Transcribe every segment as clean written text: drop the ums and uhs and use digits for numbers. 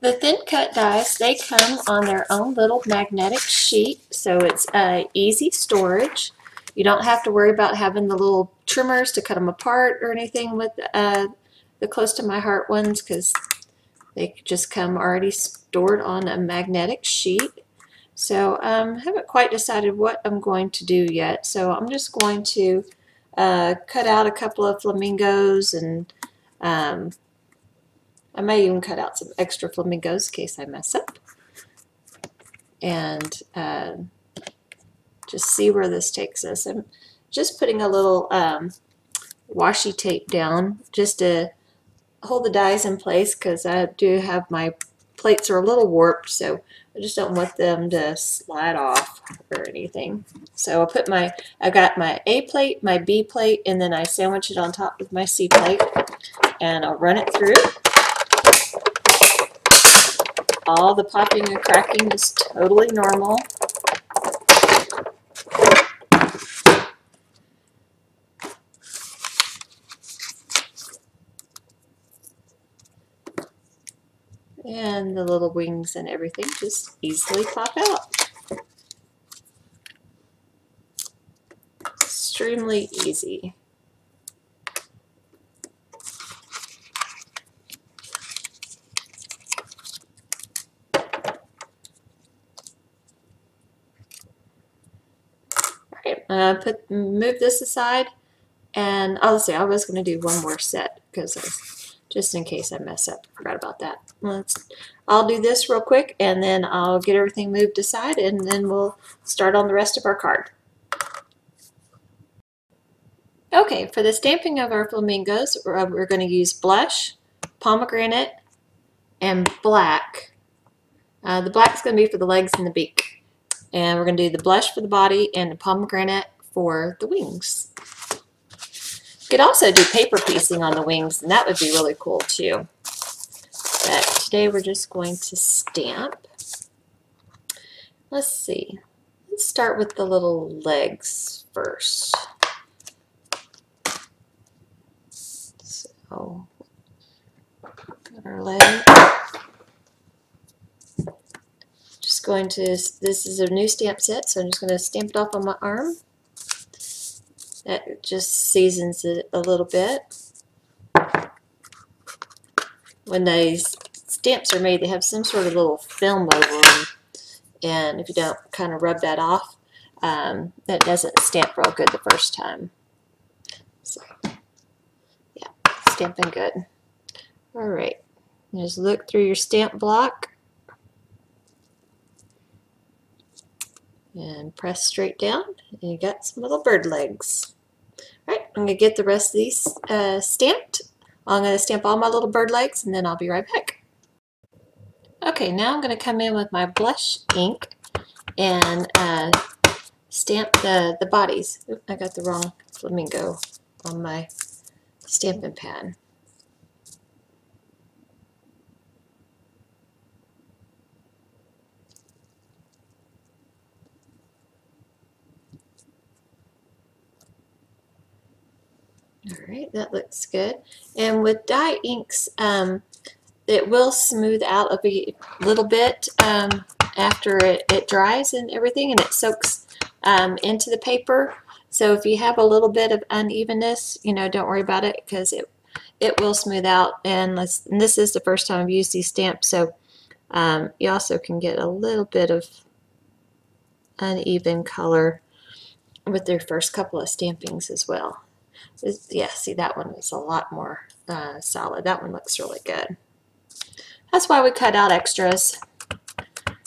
The thin cut dies, they come on their own little magnetic sheet, so it's easy storage. You don't have to worry about having the little trimmers to cut them apart or anything with the close to my heart ones, because they just come already stored on a magnetic sheet. So haven't quite decided what I'm going to do yet, so I'm just going to cut out a couple of flamingos, and I may even cut out some extra flamingos in case I mess up, and just see where this takes us. I'm just putting a little washi tape down just to hold the dies in place, because I do have my plates are a little warped, so I just don't want them to slide off or anything. So I got my A plate, my B plate, and then I sandwich it on top with my C plate, and I'll run it through. All the popping and cracking is totally normal. And the little wings and everything just easily pop out. Extremely easy. Move this aside, and I'll say I was going to do one more set because just in case I mess up. Forgot about that. I'll do this real quick, and then I'll get everything moved aside, and then we'll start on the rest of our card. Okay, for the stamping of our flamingos, we're going to use blush, pomegranate, and black. The black is going to be for the legs and the beak. And we're going to do the blush for the body and the pomegranate for the wings. You could also do paper piecing on the wings, and that would be really cool too. But today we're just going to stamp. Let's see. Let's start with the little legs first. So, our leg. Going to, this is a new stamp set, so I'm just going to stamp it off on my arm. That just seasons it a little bit. When these stamps are made, they have some sort of little film over them, and if you don't kind of rub that off, that doesn't stamp real good the first time. So, yeah, stamping good. All right, just look through your stamp block. And press straight down, and you got some little bird legs. All right, I'm going to get the rest of these stamped. I'm going to stamp all my little bird legs, and then I'll be right back. Okay, now I'm going to come in with my blush ink and stamp the bodies. Oops, I got the wrong flamingo on my stamping pad. Alright, that looks good. And with dye inks, it will smooth out a little bit after it dries and everything, and it soaks into the paper. So if you have a little bit of unevenness, don't worry about it, because it will smooth out. And this is the first time I've used these stamps, so you also can get a little bit of uneven color with their first couple of stampings as well. Yeah, see, that one is a lot more solid. That one looks really good. That's why we cut out extras,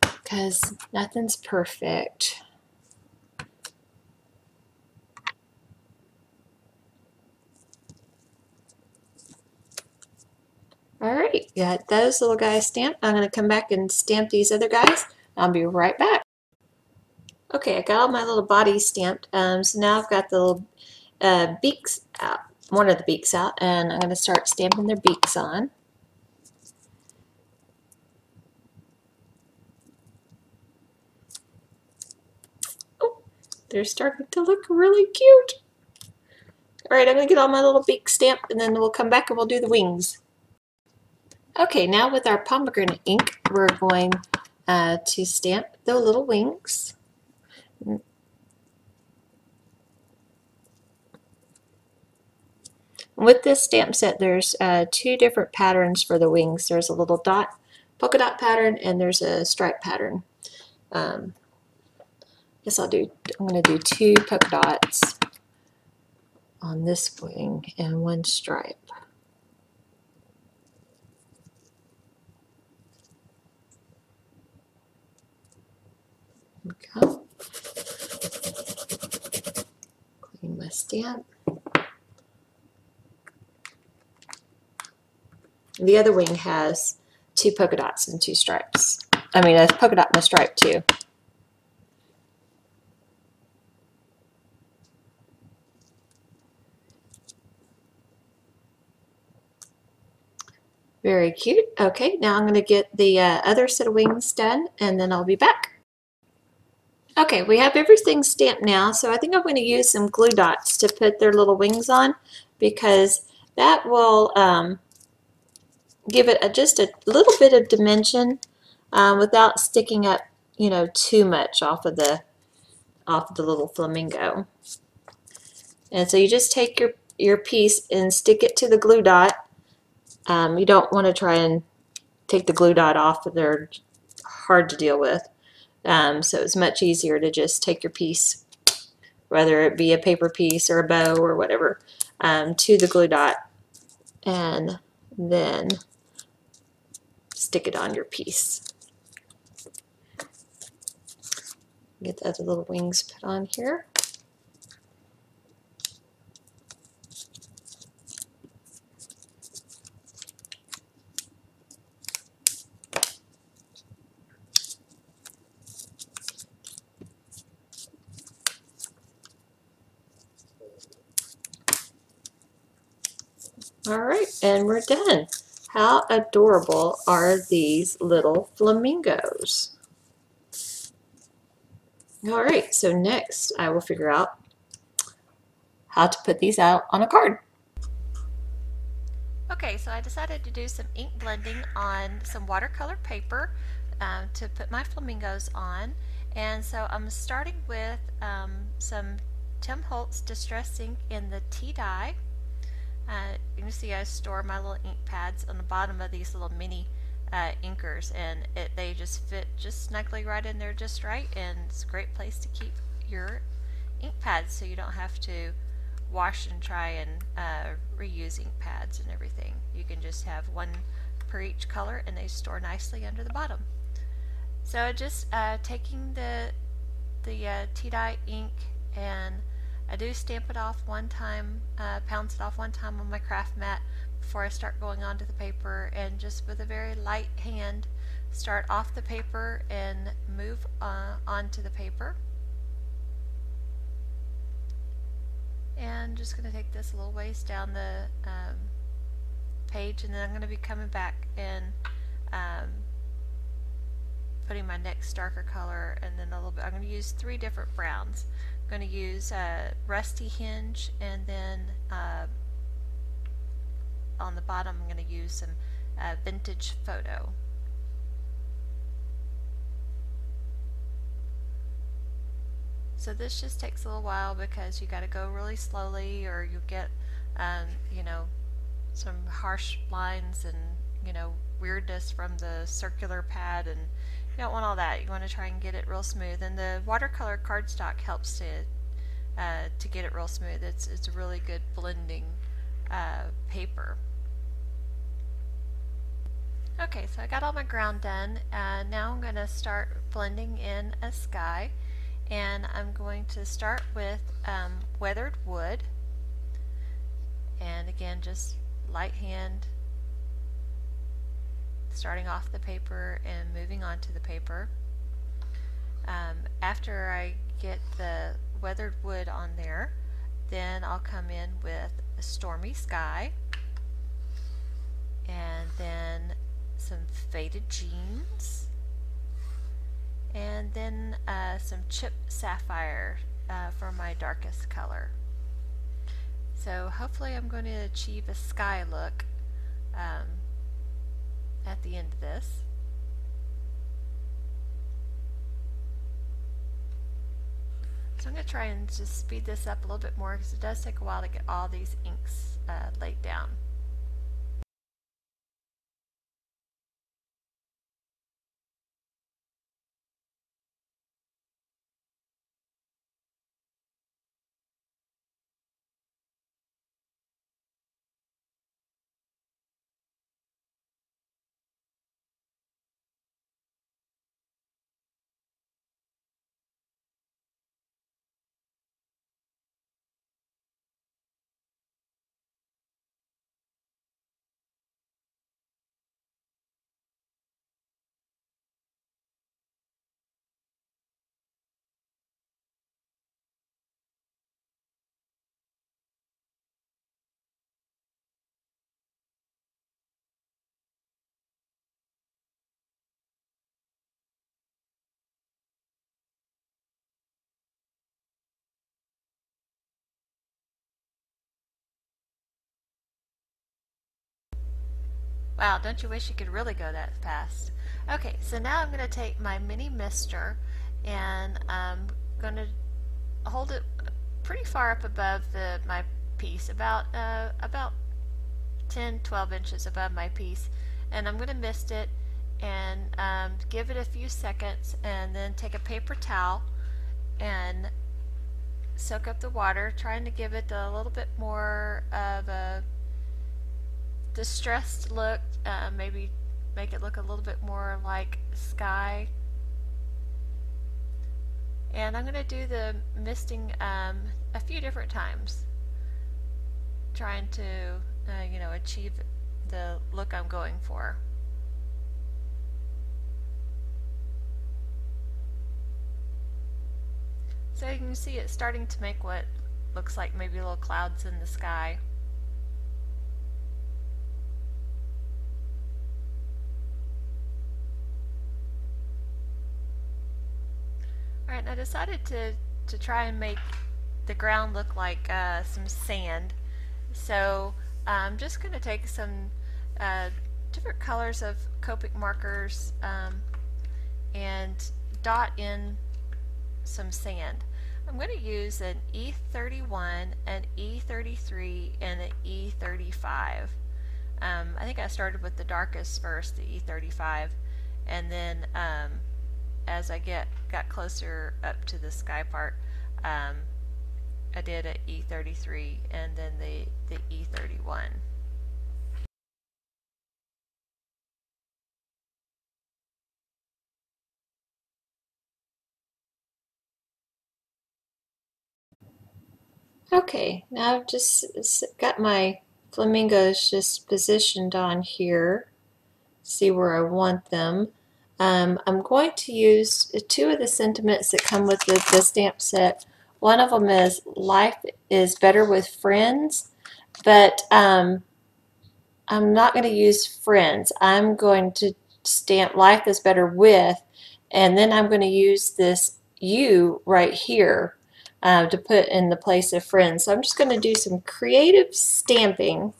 because nothing's perfect. Alright, got those little guys stamped. I'm going to come back and stamp these other guys. I'll be right back. Okay, I got all my little bodies stamped. So now I've got the little beaks out, one of the beaks out, and I'm going to start stamping their beaks on. Oh, they're starting to look really cute. Alright, I'm going to get all my little beaks stamped, and then we'll come back and we'll do the wings. Okay, now with our pomegranate ink, we're going to stamp the little wings. With this stamp set, there's two different patterns for the wings. There's a little dot, polka dot pattern, and there's a stripe pattern. Guess I'm going to do two polka dots on this wing and one stripe. There we go. Clean my stamp. The other wing has two polka dots and two stripes. I mean, a polka dot and a stripe too. Very cute. Okay, now I'm going to get the other set of wings done, and then I'll be back. Okay, we have everything stamped now, so I think I'm going to use some glue dots to put their little wings on, because that will give it just a little bit of dimension without sticking up, you know, too much off of the little flamingo. And so you just take your piece and stick it to the glue dot. You don't want to try and take the glue dot off, they're hard to deal with. So it's much easier to just take your piece, whether it be a paper piece or a bow or whatever, to the glue dot, and then stick it on your piece. Get the other little wings put on here. All right, and we're done. How adorable are these little flamingos? All right, so next I will figure out how to put these out on a card. Okay, so I decided to do some ink blending on some watercolor paper to put my flamingos on. And so I'm starting with some Tim Holtz Distress ink in the tea dye. You can see I store my little ink pads on the bottom of these little mini inkers, and they just fit just snugly right in there just right, and it's a great place to keep your ink pads so you don't have to wash and try and reuse ink pads and everything. You can just have one per each color and they store nicely under the bottom. So just taking the tea dye ink, and I do stamp it off one time, pounce it off one time on my craft mat before I start going onto the paper, and just with a very light hand start off the paper and move onto the paper. And just going to take this a little ways down the page, and then I'm going to be coming back and putting my next darker color, and then a little bit. I'm going to use 3 different browns. I'm going to use Rusty Hinge, and then on the bottom I'm going to use some Vintage Photo. So this just takes a little while because you got to go really slowly, or you'll get you know, some harsh lines and, you know, weirdness from the circular pad, and you don't want all that. You want to try and get it real smooth, and the watercolor cardstock helps to get it real smooth. It's a really good blending paper. Okay, so I got all my ground done. Now I'm going to start blending in a sky, and I'm going to start with weathered wood, and again just light hand starting off the paper and moving on to the paper. After I get the weathered wood on there, then I'll come in with a stormy sky, and then some faded jeans, and then some chipped sapphire for my darkest color. So hopefully I'm going to achieve a sky look at the end of this. So I'm going to try and just speed this up a little bit more because it does take a while to get all these inks laid down. Wow, don't you wish you could really go that fast? Okay, so now I'm going to take my mini mister and I'm going to hold it pretty far up above my piece, about 10-12 inches above my piece, and I'm going to mist it and give it a few seconds, and then take a paper towel and soak up the water, trying to give it a little bit more of a distressed look, maybe make it look a little bit more like sky. And I'm going to do the misting a few different times, trying to achieve the look I'm going for. So you can see it's starting to make what looks like maybe little clouds in the sky. Alright, I decided to try and make the ground look like some sand. So I'm just going to take some different colors of Copic markers and dot in some sand. I'm going to use an E31, an E33, and an E35. I think I started with the darkest first, the E35, and then as I got closer up to the sky part, I did an E33 and then the E31. Okay, now I've just got my flamingos just positioned on here. See where I want them. I'm going to use two of the sentiments that come with the stamp set. One of them is "Life is better with friends," but I'm not going to use friends. I'm going to stamp "Life is better with," and then I'm going to use this "you" right here to put in the place of friends. So I'm just going to do some creative stamping.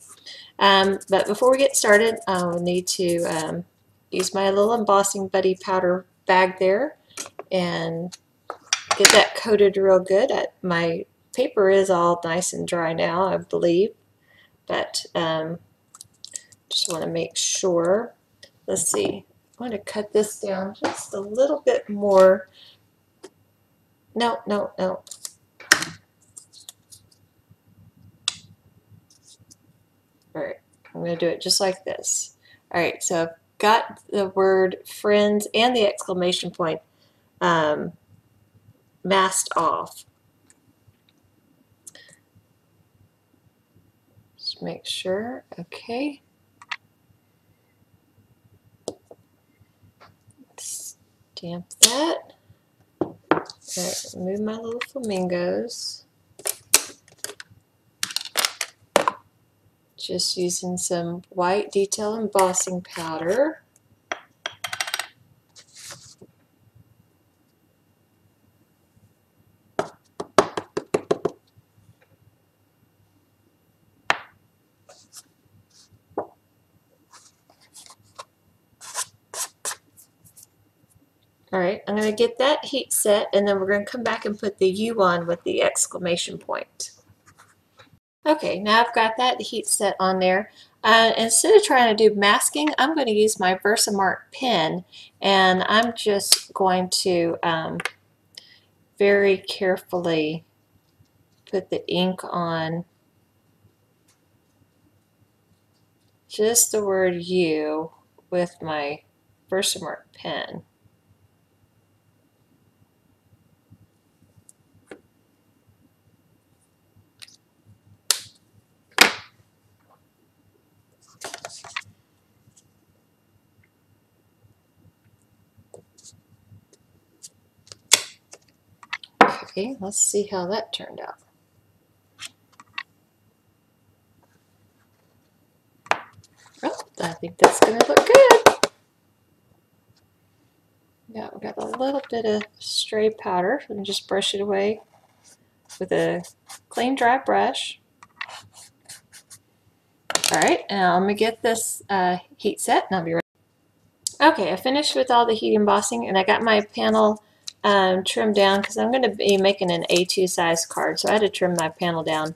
But before we get started, I'll need to use my little embossing buddy powder bag there and get that coated real good. My paper is all nice and dry now, I believe, but just want to make sure. Let's see, I'm going to cut this down just a little bit more. No. Alright, I'm going to do it just like this. Alright, so I've got the word friends and the exclamation point masked off. Just make sure. Okay. Stamp that. Alright, move my little flamingos. Just using some white detail embossing powder. Alright, I'm going to get that heat set, and then we're going to come back and put the U on with the exclamation point. Okay, now I've got that heat set on there. Instead of trying to do masking, I'm going to use my VersaMark pen, and I'm just going to very carefully put the ink on just the word U with my VersaMark pen. Okay, let's see how that turned out. Oh, I think that's going to look good. Yeah, we got a little bit of stray powder, and just brush it away with a clean, dry brush. Alright, now I'm going to get this heat set, and I'll be ready. Okay, I finished with all the heat embossing, and I got my panel trimmed down because I'm going to be making an A2 size card, so I had to trim my panel down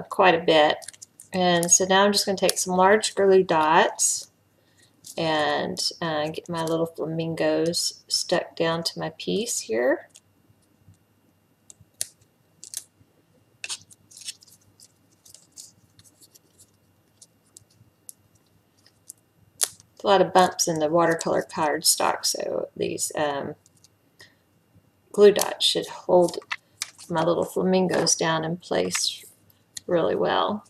quite a bit. And so now I'm just going to take some large glue dots and get my little flamingos stuck down to my piece here. A lot of bumps in the watercolor cardstock, so these glue dots should hold my little flamingos down in place really well.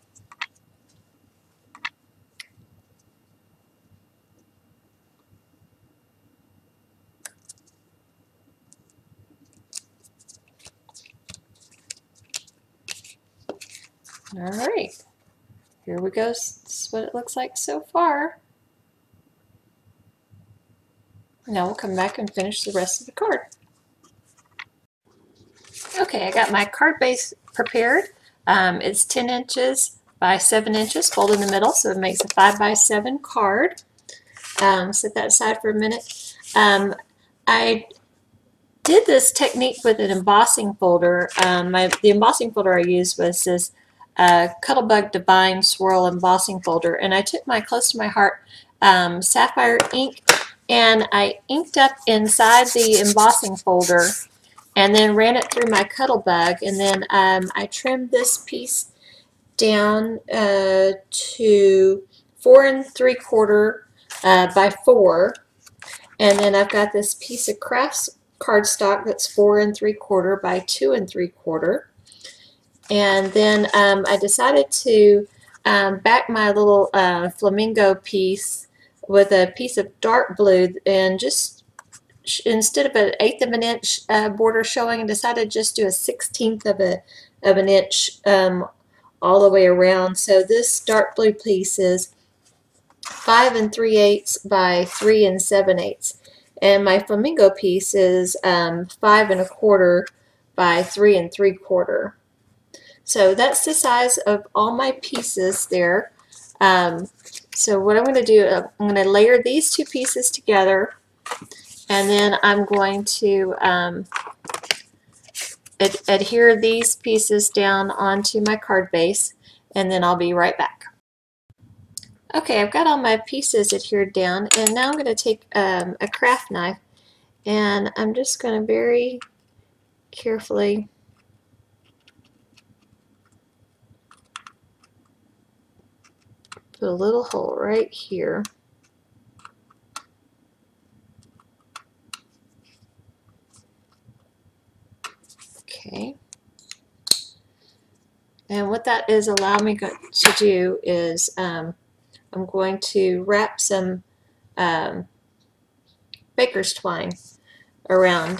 Alright, here we go. This is what it looks like so far. Now we'll come back and finish the rest of the card. Okay, I got my card base prepared. It's 10 inches by 7 inches, fold in the middle, so it makes a 5 by 7 card. Set that aside for a minute. I did this technique with an embossing folder. The embossing folder I used was this Cuttlebug Divine Swirl embossing folder, and I took my close to my heart Sapphire ink, and I inked up inside the embossing folder and then ran it through my Cuttlebug, and then I trimmed this piece down to 4 3/4 by 4, and then I've got this piece of crafts cardstock that's 4 3/4 by 2 3/4. And then I decided to back my little flamingo piece with a piece of dark blue, and just instead of an 1/8 of an inch border showing, I decided to just do a 1/16 of an inch all the way around. So this dark blue piece is 5 3/8 by 3 7/8, and my flamingo piece is 5 1/4 by 3 3/4. So that's the size of all my pieces there. So what I'm going to do, I'm going to layer these two pieces together, and then I'm going to adhere these pieces down onto my card base, and then I'll be right back. Okay, I've got all my pieces adhered down, and now I'm going to take a craft knife, and I'm just going to very carefully put a little hole right here. Okay. And what that is allowing me to do is I'm going to wrap some baker's twine around,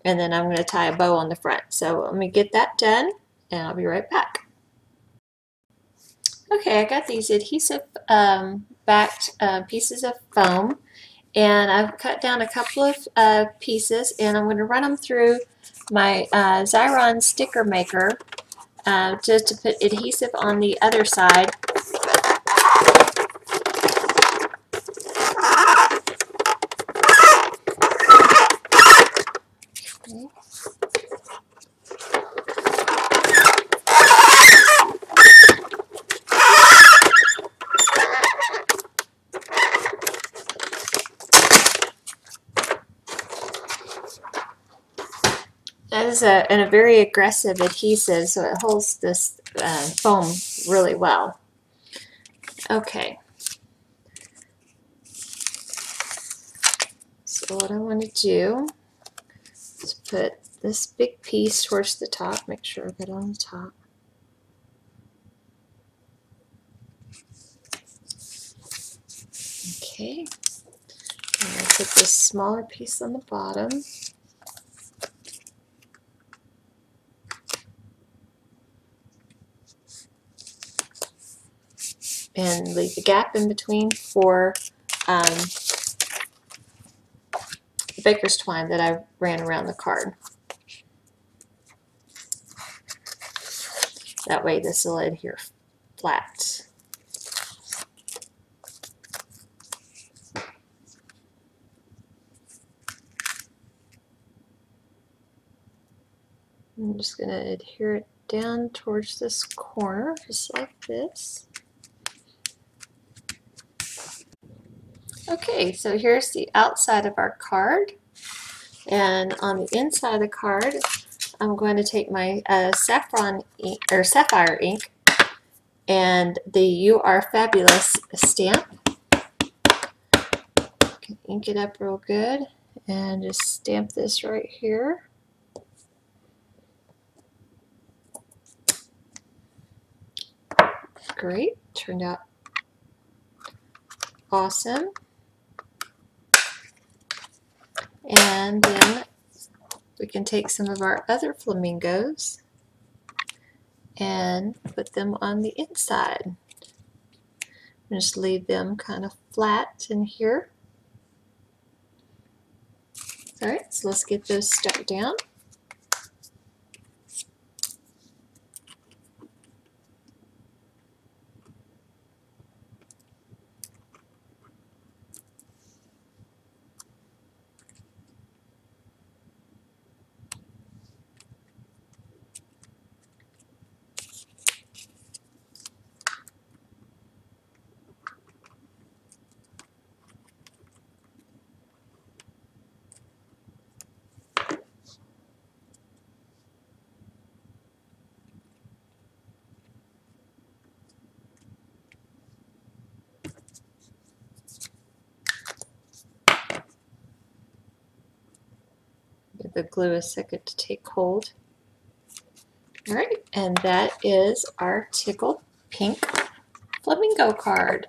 and then I'm going to tie a bow on the front. So let me get that done, and I'll be right back. Okay, I got these adhesive backed pieces of foam, and I've cut down a couple of pieces, and I'm going to run them through my Xyron sticker maker just to put adhesive on the other side. is a very aggressive adhesive, so it holds this foam really well. Okay. So what I want to do is put this big piece towards the top. Make sure I get it on the top. Okay. And I'll put this smaller piece on the bottom. And leave the gap in between for baker's twine that I ran around the card. That way this will adhere flat. I'm just going to adhere it down towards this corner, just like this. Okay, so here's the outside of our card, and on the inside of the card I'm going to take my Sapphire ink and the You Are Fabulous stamp. Can ink it up real good and just stamp this right here. Great, turned out awesome. And then we can take some of our other flamingos and put them on the inside. Just leave them kind of flat in here. Alright, so let's get those stuck down. Give the glue a second to take hold. Alright, and that is our Tickled Pink flamingo card.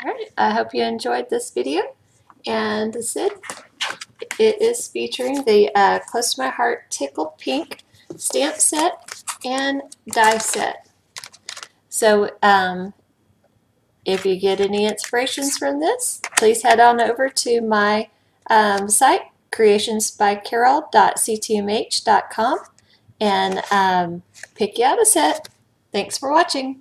Alright, I hope you enjoyed this video, and as I said, it is featuring the Close to My Heart Tickled Pink stamp set and die set. So if you get any inspirations from this, please head on over to my site, creationsbycarol.ctmh.com, and pick you out a set. Thanks for watching.